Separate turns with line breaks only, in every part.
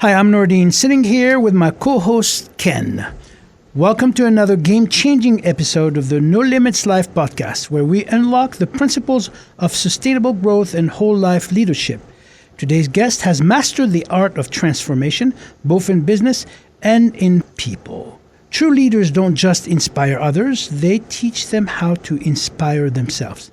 Hi, I'm Nordine, sitting here with my co-host, Ken. Welcome to another game-changing episode of the No Limits Life podcast, where we unlock the principles of sustainable growth and whole life leadership. Today's guest has mastered the art of transformation, both in business and in people. True leaders don't just inspire others, they teach them how to inspire themselves.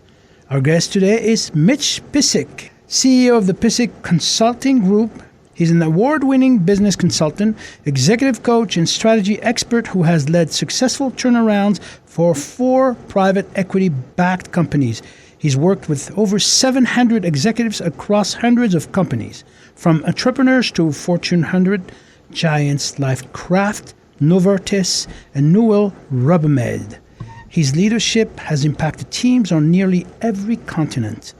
Our guest today is Mitch Pisik, CEO of the Pisik Consulting Group. He's an award-winning business consultant, executive coach, and strategy expert who has led successful turnarounds for 4 private equity-backed companies. He's worked with over 700 executives across hundreds of companies, from entrepreneurs to Fortune 100 giants like Kraft, Novartis, and Newell-Rubbermaid. His leadership has impacted teams on nearly every continent.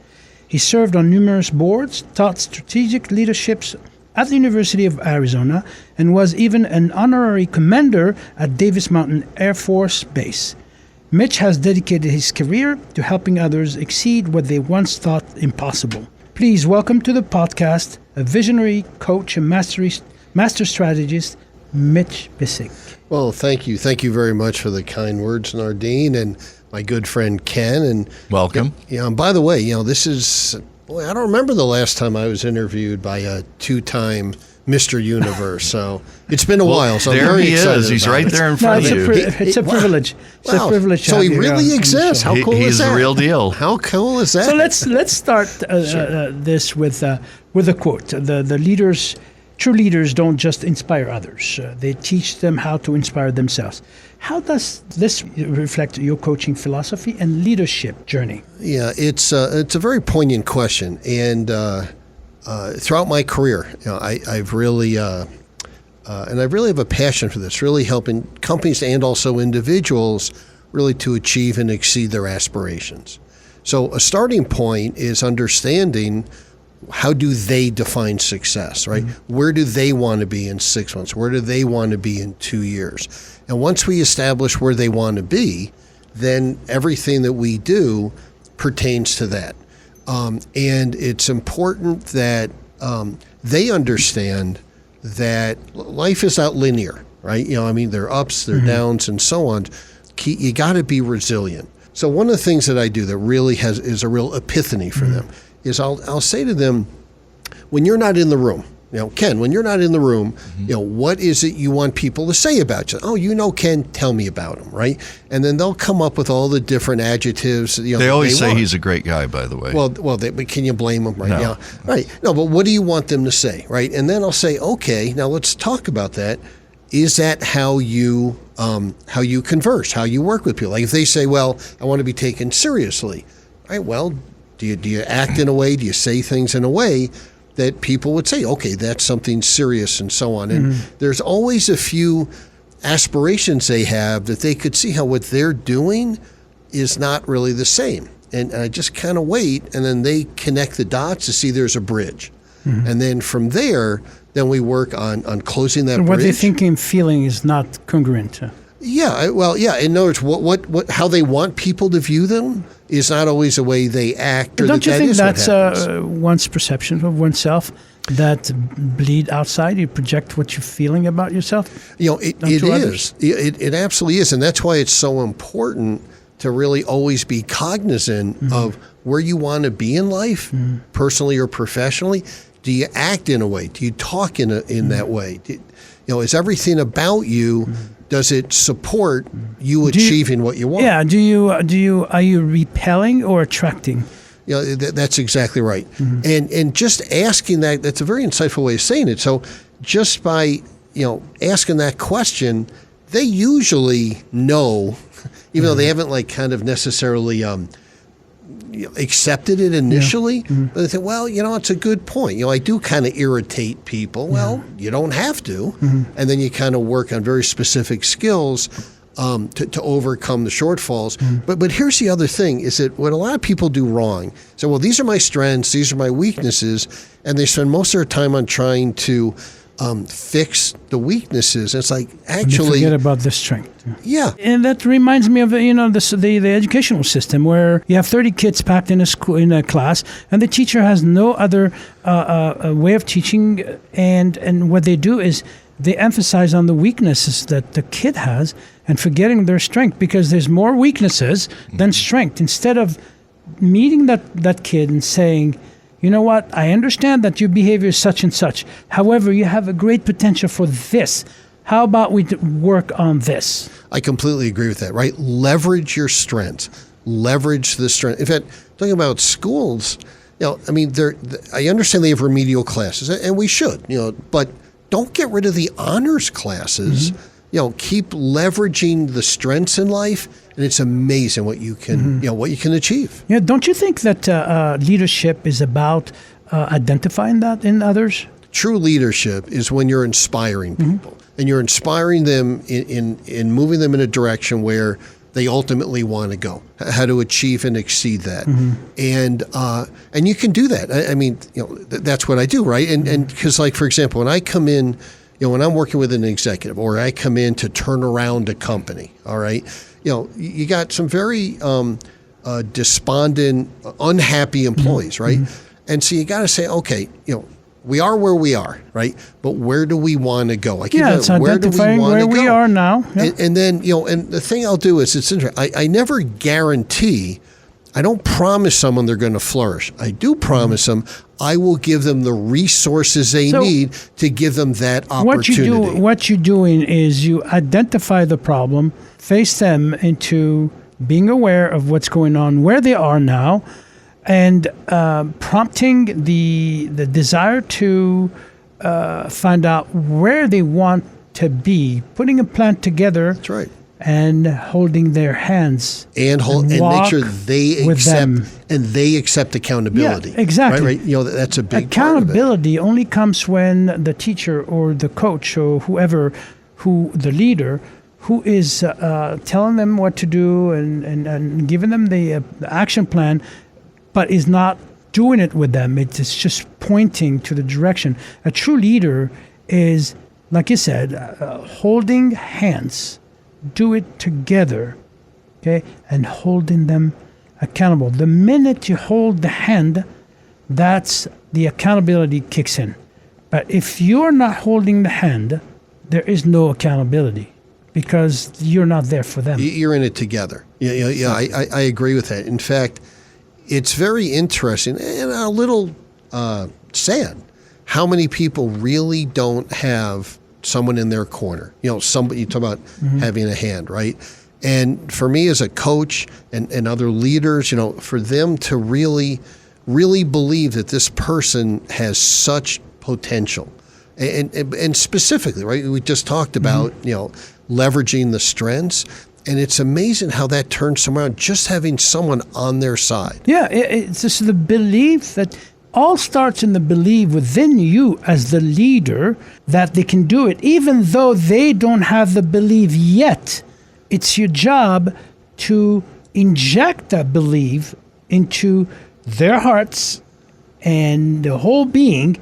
He served on numerous boards, taught strategic leaderships at the University of Arizona, and was even an Honorary Commander at Davis-Monthan Air Force Base. Mitch has dedicated his career to helping others exceed what they once thought impossible. Please welcome to the podcast a visionary coach and master strategist, Mitch Pisik.
Well, thank you. Thank you very much for the kind words, Nardine, and my good friend Ken. And
welcome.
And by the way, this is... Boy, I don't remember the last time I was interviewed by a 2-time Mr. Universe, so it's been a while. So
there
I'm very
he
excited.
Is. He's right there in front of you.
It's a privilege. It's a privilege.
So he really exists. How cool is that?
He's the real deal.
How cool is that?
So let's start this with a quote. The leaders. True leaders don't just inspire others. They teach them how to inspire themselves. How does this reflect your coaching philosophy and leadership journey?
Yeah, it's a very poignant question. And throughout my career, I've really and I really have a passion for this, really helping companies and also individuals really to achieve and exceed their aspirations. So a starting point is understanding how do they define success, right? Mm-hmm. Where do they want to be in 6 months? Where do they want to be in 2 years? And once we establish where they want to be, then everything that we do pertains to that. And it's important that they understand that life is not linear, right? There are ups, there are downs, and so on. You got to be resilient. So one of the things that I do that really is a real epiphany for them is I'll say to them, when you're not in the room, Ken, when you're not in the room, what is it you want people to say about you? Oh, Ken, tell me about him, right? And then they'll come up with all the different adjectives.
They always say he's a great guy, by the way.
But can you blame them, right?
No.
Yeah, right. No, but what do you want them to say, right? And then I'll say, okay, now let's talk about that. Is that how you converse, how you work with people? Like if they say, well, I want to be taken seriously, right? Well, do you act in a way? Do you say things in a way that people would say, okay, that's something serious and so on? And there's always a few aspirations they have that they could see how what they're doing is not really the same. And I just kind of wait, and then they connect the dots to see there's a bridge. And then from there, then we work on closing that bridge.
What they think and feeling is not congruent.
Yeah, in other words, what how they want people to view them is not always the way they act.
Don't you think that's one's perception of oneself that bleed outside? You project what you're feeling about yourself.
It is. It absolutely is, and that's why it's so important to really always be cognizant of where you want to be in life, personally or professionally. Do you act in a way? Do you talk in that way? Is everything about you? Does it support you achieving what you want?
Yeah. Are you repelling or attracting?
That's exactly right. And just asking that's a very insightful way of saying it. So just by asking that question, they usually know, even though they haven't kind of necessarily accepted it initially, but they think, well, it's a good point. I do kind of irritate people. Well, you don't have to. And then you kind of work on very specific skills to overcome the shortfalls. But here's the other thing, is that what a lot of people do wrong. So, well, these are my strengths, these are my weaknesses, and they spend most of their time on trying to fix the weaknesses. It's like
And
actually
forget about the strength.
yeah.
And that reminds me of the educational system where you have 30 kids packed in a class, and the teacher has no other way of teaching, and what they do is they emphasize on the weaknesses that the kid has and forgetting their strength, because there's more weaknesses than strength. Instead of meeting that kid and saying, you know what, I understand that your behavior is such and such. However, you have a great potential for this. How about we work on this?
I completely agree with that, right? Leverage your strengths. Leverage the strength. In fact, talking about schools, I mean, I understand they have remedial classes, and we should, but don't get rid of the honors classes. Keep leveraging the strengths in life, and it's amazing what you can, what you can achieve.
Yeah, don't you think that leadership is about identifying that in others?
True leadership is when you're inspiring people, and you're inspiring them in moving them in a direction where they ultimately want to go, how to achieve and exceed that. And you can do that. I mean, that's what I do, right? And because, like, for example, when I come in, when I'm working with an executive, or I come in to turn around a company, all right, you got some very despondent, unhappy employees, right? And so you got to say, okay, we are where we are, right? But where do we want to go?
It's identifying where we are now. Yep.
And then, and the thing I'll do is, it's interesting. I never guarantee, I don't promise someone they're going to flourish. I do promise them I will give them the resources they need to give them that opportunity.
What you're doing is you identify the problem, face them into being aware of what's going on, where they are now, and prompting the desire to find out where they want to be, putting a plan together.
That's right.
And holding their hands
and make sure they accept accountability.
Yeah, exactly.
Right. That's a big
accountability only comes when the teacher or the coach or the leader, who is telling them what to do and giving them the action plan, but is not doing it with them. It's just pointing to the direction. A true leader is, like you said, holding hands. Do it together, okay, and holding them accountable. The minute you hold the hand, that's the accountability kicks in. But if you're not holding the hand, there is no accountability because you're not there for them.
You're in it together. Yeah. I agree with that. In fact, it's very interesting and a little sad how many people really don't have someone in their corner. Somebody, you talk about having a hand, right? And for me as a coach and other leaders, for them to really, really believe that this person has such potential. And specifically, right, we just talked about, leveraging the strengths. And it's amazing how that turns them around, just having someone on their side.
Yeah, it's just the belief that all starts in the belief within you as the leader that they can do it, even though they don't have the belief yet. It's your job to inject that belief into their hearts and the whole being.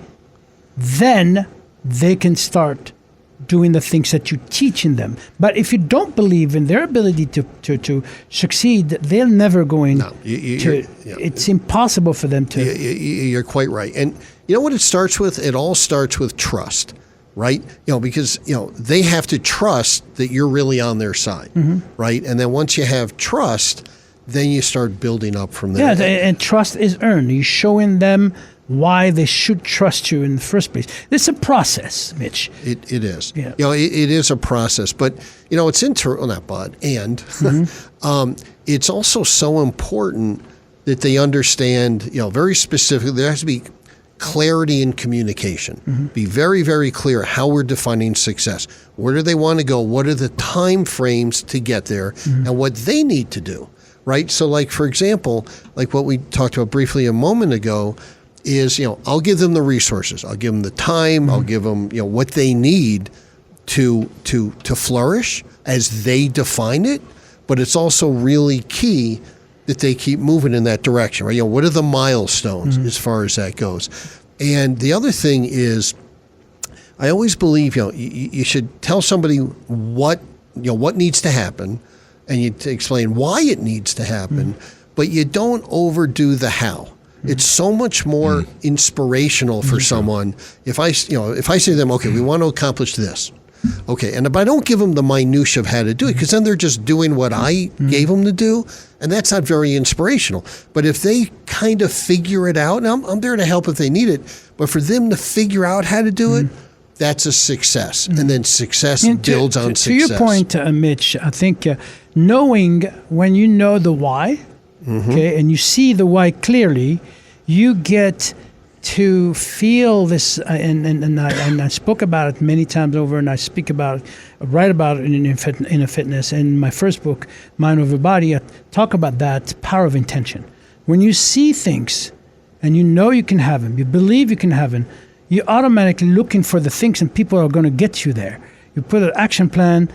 Then they can start doing the things that you're teaching them. But if you don't believe in their ability to succeed, they're never going to. It's impossible for them to.
You're quite right. And you know what it starts with? It all starts with trust, right? Because, they have to trust that you're really on their side, right? And then once you have trust, then you start building up from there.
Yeah, and trust is earned. You're showing them why they should trust you in the first place. It's a process, Mitch.
It is.
Yeah.
It is a process. But, it's it's also so important that they understand, very specifically, there has to be clarity in communication. Be very, very clear how we're defining success. Where do they want to go? What are the time frames to get there? And what they need to do, right? So, like, for example, like what we talked about briefly a moment ago, is, I'll give them the resources. I'll give them the time. I'll give them, what they need to flourish as they define it. But it's also really key that they keep moving in that direction, right? What are the milestones as far as that goes? And the other thing is, I always believe, you should tell somebody what needs to happen, and you explain why it needs to happen, but you don't overdo the how. It's so much more inspirational for someone if I say to them, okay, we want to accomplish this. Okay, but I don't give them the minutia of how to do it, because then they're just doing what I gave them to do, and that's not very inspirational. But if they kind of figure it out, and I'm there to help if they need it, but for them to figure out how to do it, that's a success. And then success builds on success.
To your point, Mitch, I think knowing when you know the why, okay, and you see the why clearly, you get to feel this, and I spoke about it many times over, and I write about it in a fitness. In my first book, Mind Over Body, I talk about that power of intention. When you see things and you know you can have them, you believe you can have them, you're automatically looking for the things, and people are going to get you there. You put an action plan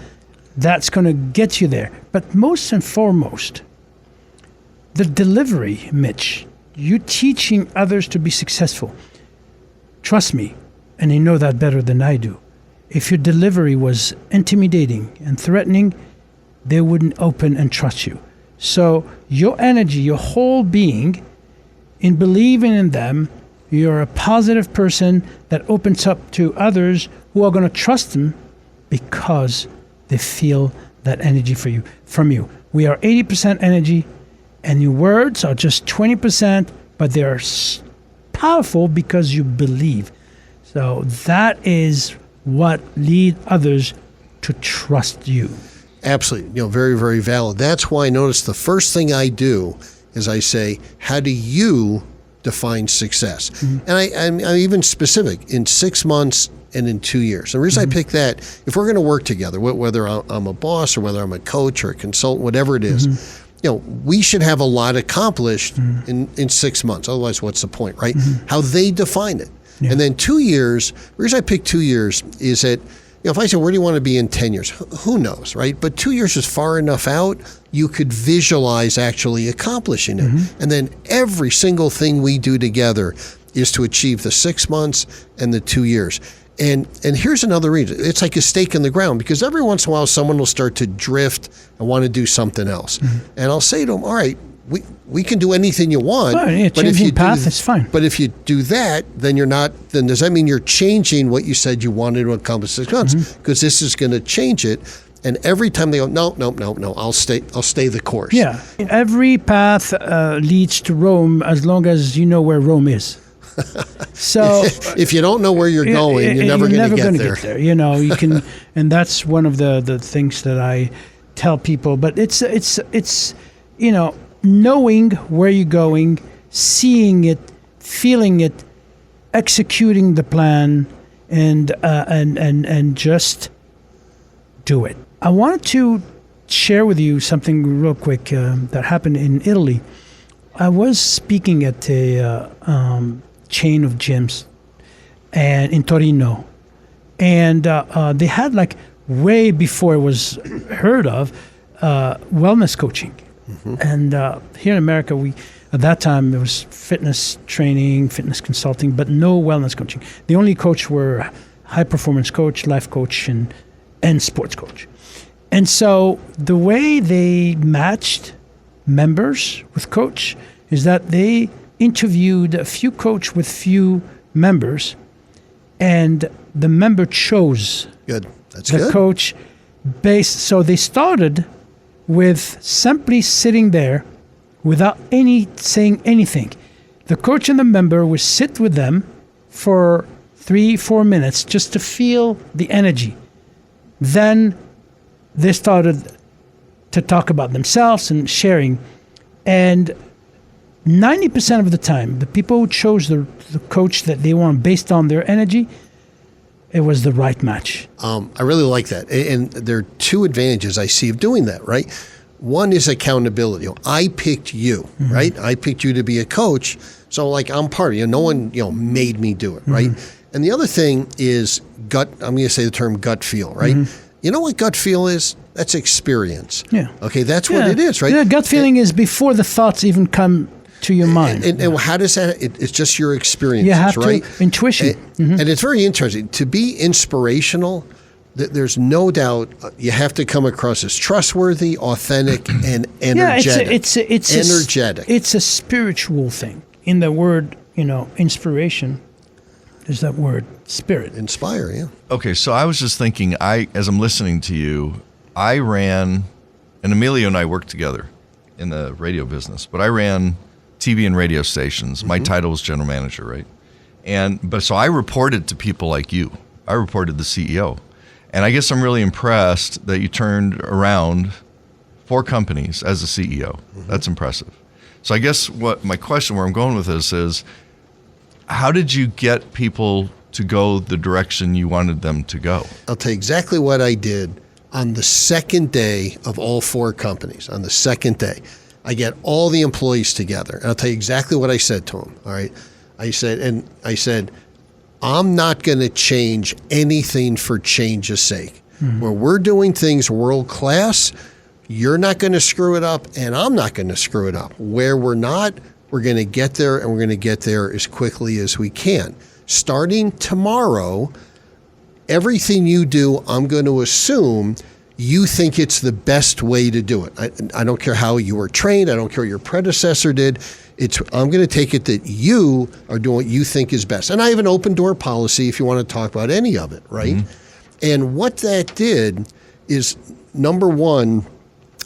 that's going to get you there. But most and foremost, the delivery, Mitch. You teaching others to be successful. Trust me, and they know that better than I do. If your delivery was intimidating and threatening, they wouldn't open and trust you. So your energy, your whole being, in believing in them, you're a positive person that opens up to others who are going to trust them because they feel that energy from you. We are 80% energy, and your words are just 20%, but they're powerful because you believe. So that is what leads others to trust you.
Absolutely. Very, very valid. That's why I notice the first thing I do is I say, how do you define success? And I'm even specific, in 6 months and in 2 years. The reason I pick that, if we're going to work together, whether I'm a boss or whether I'm a coach or a consultant, whatever it is, we should have a lot accomplished in 6 months. Otherwise, what's the point, right? How they define it. Yeah. And then 2 years, the reason I picked 2 years is that, if I say, where do you want to be in 10 years? Who knows, right? But 2 years is far enough out, you could visualize actually accomplishing it. And then every single thing we do together is to achieve the 6 months and the 2 years. And here's another reason. It's like a stake in the ground, because every once in a while someone will start to drift and want to do something else. And I'll say to them, all right, we can do anything you want.
But if you path, it's fine.
But if you do that, then then does that mean you're changing what you said you wanted to accomplish 6 months? Because this is going to change it. And every time they go, no, I'll stay the course.
Yeah. Every path leads to Rome as long as you know where Rome is. So
if you don't know where you're going, you're never going to get there.
You can, and that's one of the things that I tell people. But it's knowing where you're going, seeing it, feeling it, executing the plan, and just do it. I wanted to share with you something real quick that happened in Italy. I was speaking at a chain of gyms and in Torino, and they had, like, way before it was heard of, wellness coaching. And here in America, at that time, there was fitness training, fitness consulting, but no wellness coaching. The only coach were high performance coach, life coach, and sports coach. And so the way they matched members with coach is that they interviewed a few coach with few members, and the member chose
the
coach based. So they started with simply sitting there without saying anything. The coach and the member would sit with them for 3-4 minutes just to feel the energy. Then they started to talk about themselves and sharing. And 90% of the time, the people who chose the coach that they want based on their energy, it was the right match.
I really like that. And there are two advantages I see of doing that, right? One is accountability. I picked you, right? I picked you to be a coach. So, like, I'm part of it. No one, made me do it, right? And the other thing is gut. I'm going to say the term gut feel, right? You know what gut feel is? That's experience.
Yeah.
Okay, that's what it is, right?
Gut feeling is before the thoughts even come to your mind.
And how does that? It's just your experience,
you have
right?
to intuition,
and it's very interesting to be inspirational. There's no doubt you have to come across as trustworthy, authentic, and energetic.
Yeah, it's
energetic.
It's a spiritual thing. In the word, inspiration, there's that word, spirit.
Inspire, yeah.
Okay, so I was just thinking, as I'm listening to you, I ran, and Emilio and I worked together in the radio business, but I ran TV and radio stations. My title was general manager, right? But so I reported to people like you. I reported the CEO. And I guess I'm really impressed that you turned around 4 companies as a CEO. That's impressive. So I guess what my question, where I'm going with this is, how did you get people to go the direction you wanted them to go?
I'll tell you exactly what I did on the second day of all 4 companies. On the second day, I get all the employees together. And I'll tell you exactly what I said to them. All right. I said, I'm not going to change anything for change's sake. Where we're doing things world class, you're not going to screw it up, and I'm not going to screw it up. Where we're not, we're going to get there, and we're going to get there as quickly as we can. Starting tomorrow, everything you do, I'm going to assume you think it's the best way to do it. I don't care how you were trained. I don't care what your predecessor did. I'm going to take it that you are doing what you think is best. And I have an open door policy if you want to talk about any of it, right? And what that did is, number one,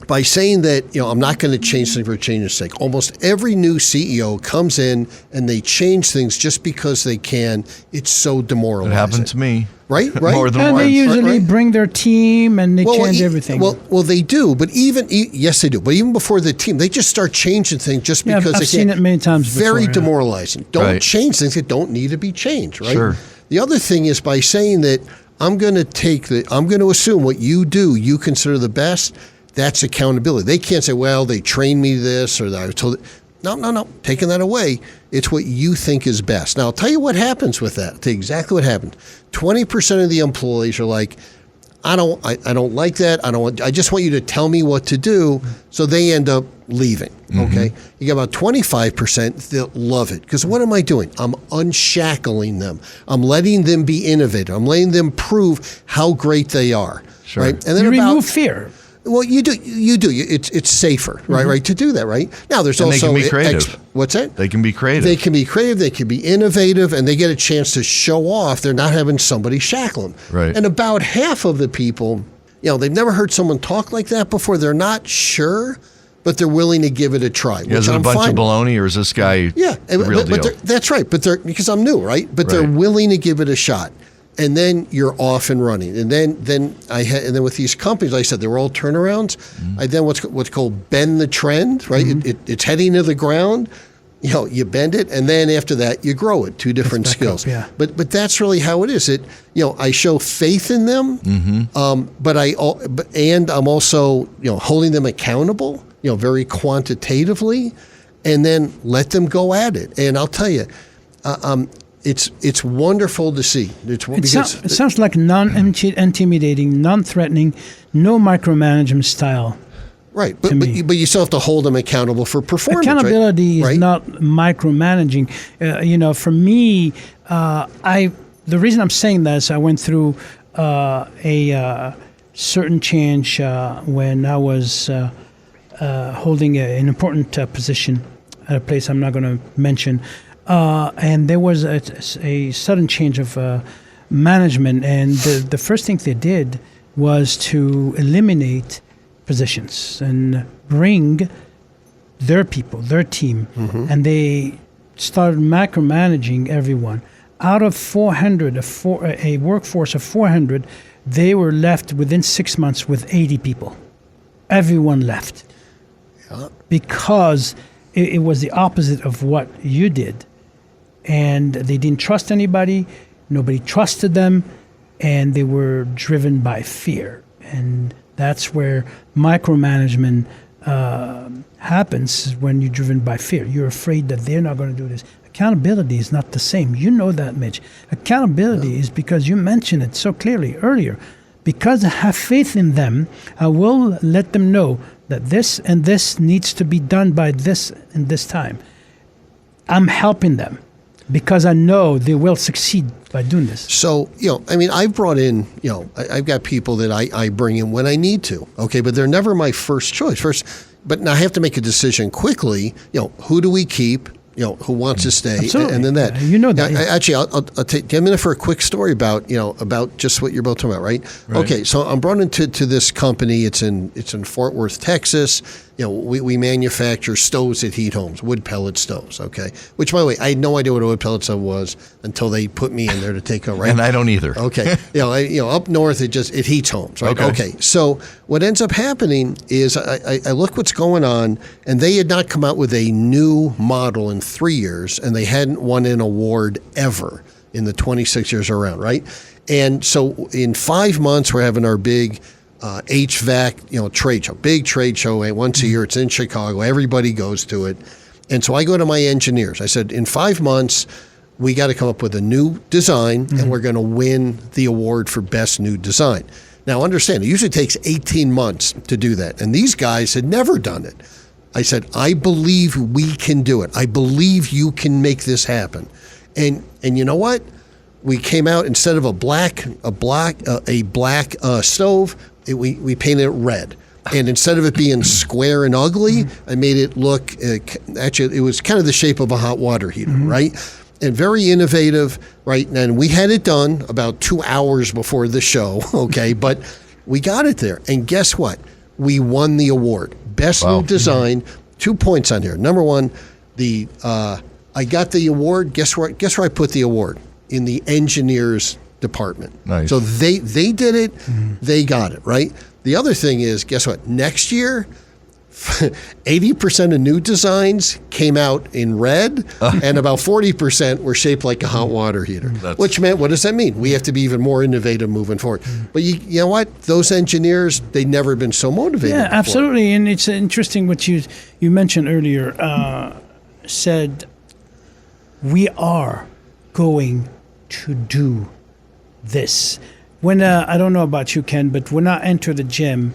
by saying that, I'm not going to change things for change's sake. Almost every new CEO comes in and they change things just because they can. It's so demoralizing.
It happened to me.
Right?
More than
and
once.
they usually bring their team and they change everything.
Well, they do, but yes, they do. But even before the team, they just start changing things just because
I've seen it many times before.
Very demoralizing. Don't change things that don't need to be changed, right? Sure. The other thing is by saying that I'm going to assume what you do, you consider the best. That's accountability. They can't say, well, they trained me this or that I was told. No. Taking that away, it's what you think is best. Now, I'll tell you what happens with that. I'll tell you exactly what happened. 20% of the employees are like, I don't like that. I just want you to tell me what to do. So they end up leaving. Okay. You got about 25% that love it. Because what am I doing? I'm unshackling them. I'm letting them be innovative. I'm letting them prove how great they are.
Sure.
Right. And then
you remove fear.
Well, you do. It's safer, right, to do that, right? Now, there's also...
they can be creative.
What's that?
They can be creative.
They can be creative. They can be innovative, and they get a chance to show off. They're not having somebody shackle them.
Right.
And about half of the people, they've never heard someone talk like that before. They're not sure, but they're willing to give it a try.
Is it a bunch of baloney, or is this guy the real deal?
That's right. But because I'm new, right? But they're willing to give it a shot. And then you're off and running. And then with these companies, like I said, they were all turnarounds. I then what's called bend the trend, right? It's heading to the ground. You bend it, and then after that, you grow it. 2 different skills. But that's really how it is. I show faith in them, but I'm also holding them accountable, very quantitatively, and then let them go at it. And I'll tell you. It's wonderful to see.
It sounds like non-intimidating, non-threatening, no micromanagement style.
Right, but you still have to hold them accountable for performance.
Accountability
is
not micromanaging. For me, the reason I'm saying that is I went through a certain change when I was holding an important position at a place I'm not going to mention. And there was a sudden change of management, and the first thing they did was to eliminate positions and bring their people, their team, and they started micromanaging everyone. Out of 400, a workforce of 400, they were left within 6 months with 80 people. Everyone left because it was the opposite of what you did. And they didn't trust anybody, nobody trusted them, and they were driven by fear. And that's where micromanagement happens, when you're driven by fear. You're afraid that they're not going to do this. Accountability is not the same. You know that, Mitch. Accountability is because you mentioned it so clearly earlier. Because I have faith in them, I will let them know that this and this needs to be done by this and this time. I'm helping them because I know they will succeed by doing this.
So, I've brought in, I've got people that I bring in when I need to, okay, but they're never my first choice. But now I have to make a decision quickly, who do we keep? Who wants to stay,
Absolutely.
and then that.
That.
I'll take a minute for a quick story about just what you're both talking about, right? Okay, so I'm brought into this company. It's in Fort Worth, Texas. We manufacture stoves that heat homes, wood pellet stoves. Okay, which by the way, I had no idea what a wood pellet stove was until they put me in there to take over. Right?
And I don't either.
Okay, up north it heats homes, right? Okay. So what ends up happening is I look what's going on, and they had not come out with a new model in 3 years, and they hadn't won an award ever in the 26 years around, right? And so in 5 months, we're having our big HVAC, trade show, big trade show once a year. It's in Chicago. Everybody goes to it. And so I go to my engineers. I said, in 5 months, we got to come up with a new design, and we're going to win the award for best new design. Now, understand, it usually takes 18 months to do that. And these guys had never done it. I said, I believe we can do it. I believe you can make this happen. And you know what? We came out, instead of a black stove, we painted it red. And instead of it being square and ugly, I made it look, actually, it was kind of the shape of a hot water heater, right? And very innovative, right? And we had it done about 2 hours before the show, okay? But we got it there. And guess what? We won the award. Best new design. 2 points on here. Number one, I got the award. Guess where I put the award? In the engineers department.
Nice.
So they did it. They got it, right? The other thing is, guess what? Next year, 80% of new designs came out in red, and about 40% were shaped like a hot water heater. Which meant, what does that mean? We have to be even more innovative moving forward. But you know what? Those engineers, they've never been so motivated.
Yeah,
before.
absolutely. And it's interesting what you mentioned earlier. Said, we are going to do this. When I don't know about you, Ken, but when I enter the gym,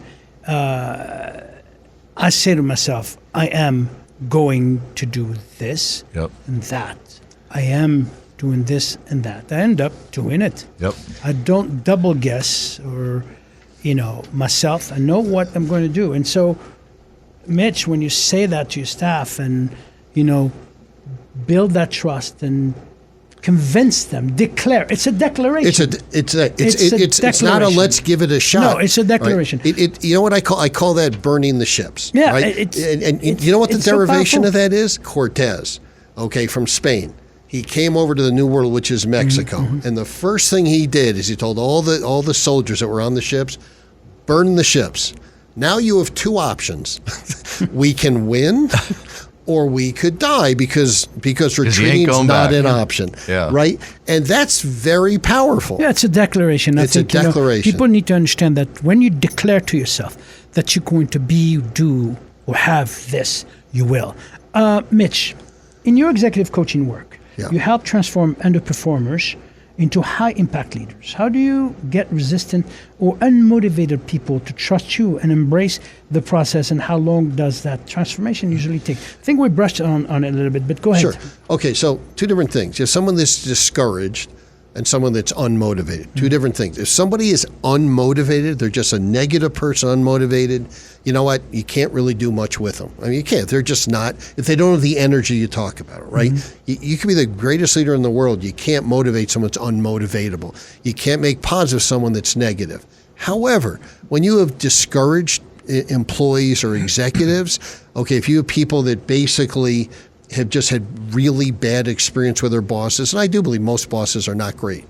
I say to myself, I am going to do this and that. I am doing this and that. I end up doing it. I don't double guess or, myself. I know what I'm going to do. And so, Mitch, when you say that to your staff and, build that trust and convince them, declare. It's a declaration.
It's not a let's give it a shot.
No, it's a declaration.
Right? You know what I call that? Burning the ships.
Yeah,
right? And you know what the derivation of that is? Cortez, from Spain. He came over to the New World, which is Mexico, and the first thing he did is he told all the soldiers that were on the ships, burn the ships. Now you have two options: we can win, or we could die because retreating is not an option, right? And that's very powerful.
Yeah, it's a declaration.
It's a declaration.
People need to understand that when you declare to yourself that you're going to be, do, or have this, you will. Mitch, in your executive coaching work, you help transform underperformers into high-impact leaders. How do you get resistant or unmotivated people to trust you and embrace the process, and how long does that transformation usually take? I think we brushed on it a little bit, but go ahead.
Sure. Okay, so two different things. You have someone that's discouraged and someone that's unmotivated. Two different things. If somebody is unmotivated, they're just a negative person, unmotivated, you know what? You can't really do much with them. I mean, you can't. They're just not, if they don't have the energy you talk about, right? You can be the greatest leader in the world. You can't motivate someone that's unmotivatable. You can't make positive someone that's negative. However, when you have discouraged employees or executives, if you have people that basically have just had really bad experience with their bosses, and I do believe most bosses are not great.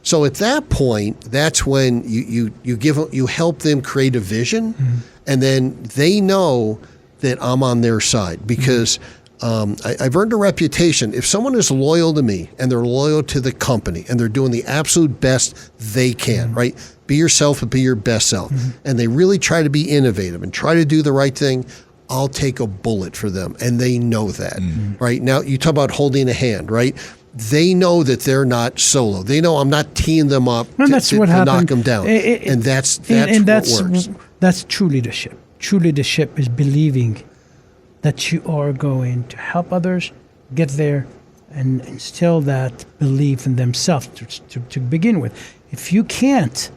So at that point, that's when you help them create a vision, and then they know that I'm on their side because I've earned a reputation. If someone is loyal to me and they're loyal to the company and they're doing the absolute best they can, right? Be yourself and be your best self, and they really try to be innovative and try to do the right thing, I'll take a bullet for them, and they know that, right? Now, you talk about holding a hand, right? They know that they're not solo. They know I'm not teeing them up to knock them down, and that's what works.
That's true leadership. True leadership is believing that you are going to help others get there and instill that belief in themselves to begin with. If you can't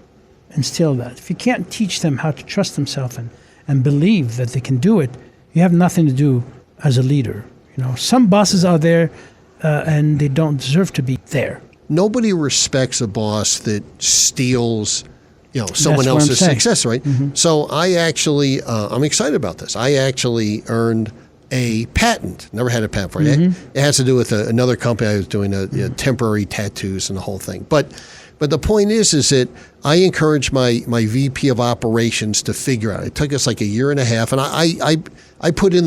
instill that, if you can't teach them how to trust themselves and believe that they can do it, you have nothing to do as a leader. Some bosses are there and they don't deserve to be there.
Nobody respects a boss that steals, someone else's success, right? Mm-hmm. So I actually, I'm excited about this. I actually earned a patent. Never had a patent for it. Mm-hmm. It has to do with another company. I was doing temporary tattoos and the whole thing. But the point is that I encouraged my VP of operations to figure out. It took us like a year and a half, and I put in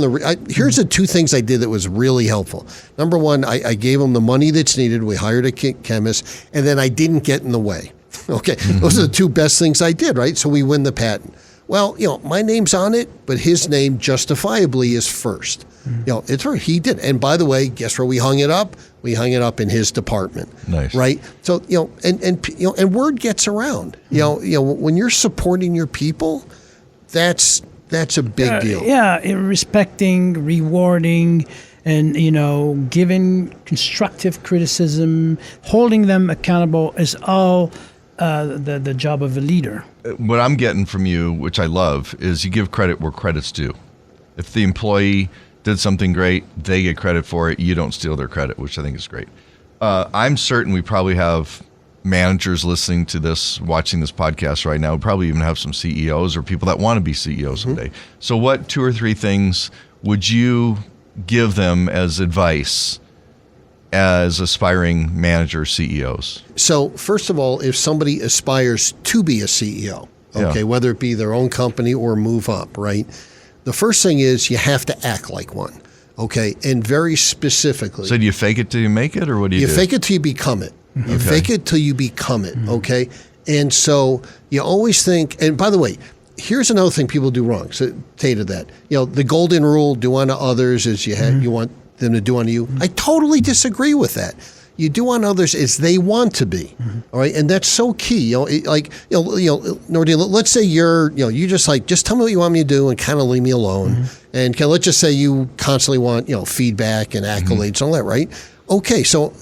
here's the two things I did that was really helpful. Number one, I gave them the money that's needed. We hired a chemist, and then I didn't get in the way. Okay, those are the two best things I did, right? So we win the patent. Well, my name's on it, but his name justifiably is first. It's where he did. And by the way, guess where we hung it up? We hung it up in his department. Nice. Right? So, and word gets around. When you're supporting your people, that's a big deal.
Yeah, respecting, rewarding, and giving constructive criticism, holding them accountable is all the job of a leader.
What I'm getting from you, which I love, is you give credit where credit's due. If the employee did something great, they get credit for it. You don't steal their credit, which I think is great. I'm certain we probably have managers listening to this, watching this podcast right now. We probably even have some CEOs or people that want to be CEOs someday. So what 2 or 3 things would you give them as advice as aspiring manager CEOs?
So first of all, if somebody aspires to be a CEO, whether it be their own company or move up, right? The first thing is you have to act like one, okay? And very specifically.
So do you fake it till you make it, or what do you do?
You fake it till you become it. You fake it till you become it, okay? And so you always think, and by the way, here's another thing people do wrong. So to that, the golden rule, do unto others as you want them to do unto you. I totally disagree with that. You do on others as they want to be, all right, and that's so key. Nordine, let's say you just tell me what you want me to do and kind of leave me alone. And let's just say you constantly want feedback and accolades and all that, right? Okay, so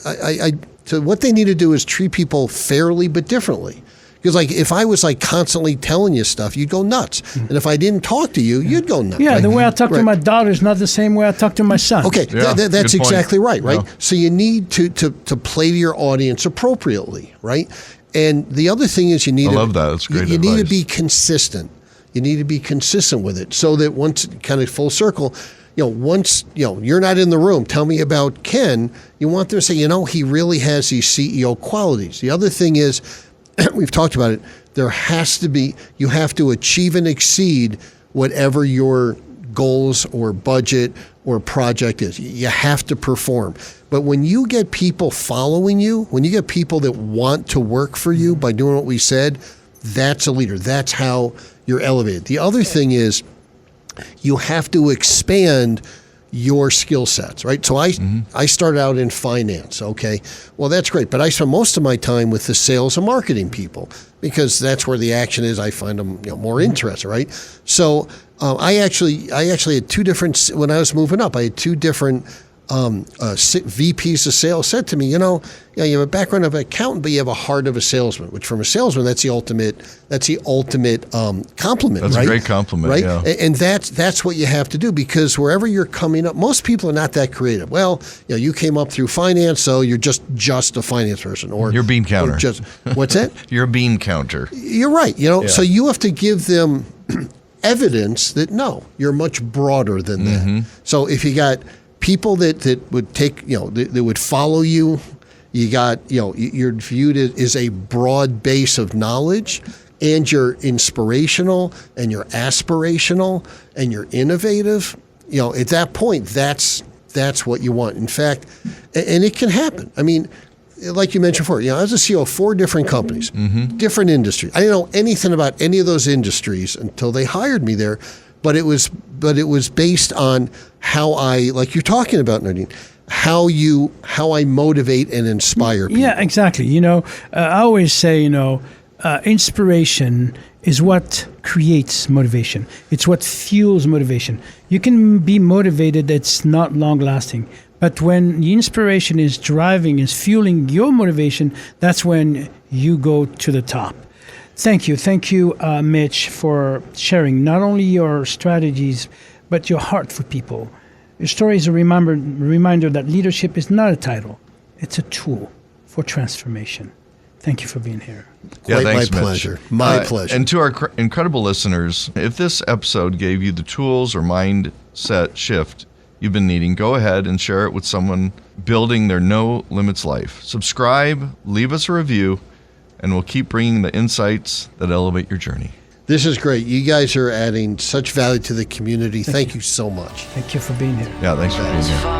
so what they need to do is treat people fairly but differently. Because if I was constantly telling you stuff, you'd go nuts. And if I didn't talk to you, you'd go nuts.
Yeah, right? The way I talk to my daughter is not the same way I talk to my son.
Okay, that's exactly right? Yeah. So you need to play to your audience appropriately, right? And the other thing is I
love that. That's great advice.
You need to be consistent. You need to be consistent with it so that once, kind of full circle, once you're not in the room, tell me about Ken, you want them to say, he really has these CEO qualities. The other thing is, we've talked about it, you have to achieve and exceed whatever your goals or budget or project is. You have to perform. But when you get people following you, when you get people that want to work for you by doing what we said, that's a leader. That's how you're elevated. The other thing is you have to expand your skill sets, right? So I started out in finance, okay? Well, that's great, but I spent most of my time with the sales and marketing people because that's where the action is. I find them more interesting, right? So I actually had 2 different, when I was moving up, I had 2 different VPs of sales said to me, you have a background of an accountant, but you have a heart of a salesman, which from a salesman, that's the ultimate compliment,
that's
right?
A great compliment,
right?
Yeah.
And that's what you have to do because wherever you're coming up, most people are not that creative. Well, you came up through finance, so you're just a finance person, or
you're a bean counter.
What's that?
You're a bean counter.
You're right. So you have to give them evidence that no, you're much broader than that. So if you got people that would take, that would follow you, you got, you're viewed as a broad base of knowledge, and you're inspirational, and you're aspirational, and you're innovative. At that point, that's what you want. In fact, and it can happen. I mean, like you mentioned before, I was a CEO of 4 different companies, different industries. I didn't know anything about any of those industries until they hired me there. But it was based on how I, like you're talking about, Nordine, how I motivate and inspire people.
Yeah, exactly. I always say, inspiration is what creates motivation. It's what fuels motivation. You can be motivated, it's not long lasting. But when the inspiration is driving, is fueling your motivation, that's when you go to the top. Thank you, Mitch, for sharing not only your strategies, but your heart for people. Your story is a reminder that leadership is not a title. It's a tool for transformation. Thank you for being here.
Yeah, thanks,
my
Mitch.
pleasure. My pleasure.
And to our incredible listeners, if this episode gave you the tools or mindset shift you've been needing, go ahead and share it with someone building their no limits life. Subscribe, leave us a review, and we'll keep bringing the insights that elevate your journey.
This is great. You guys are adding such value to the community. Thank you so much.
Thank you for being here.
Yeah, thanks for being here.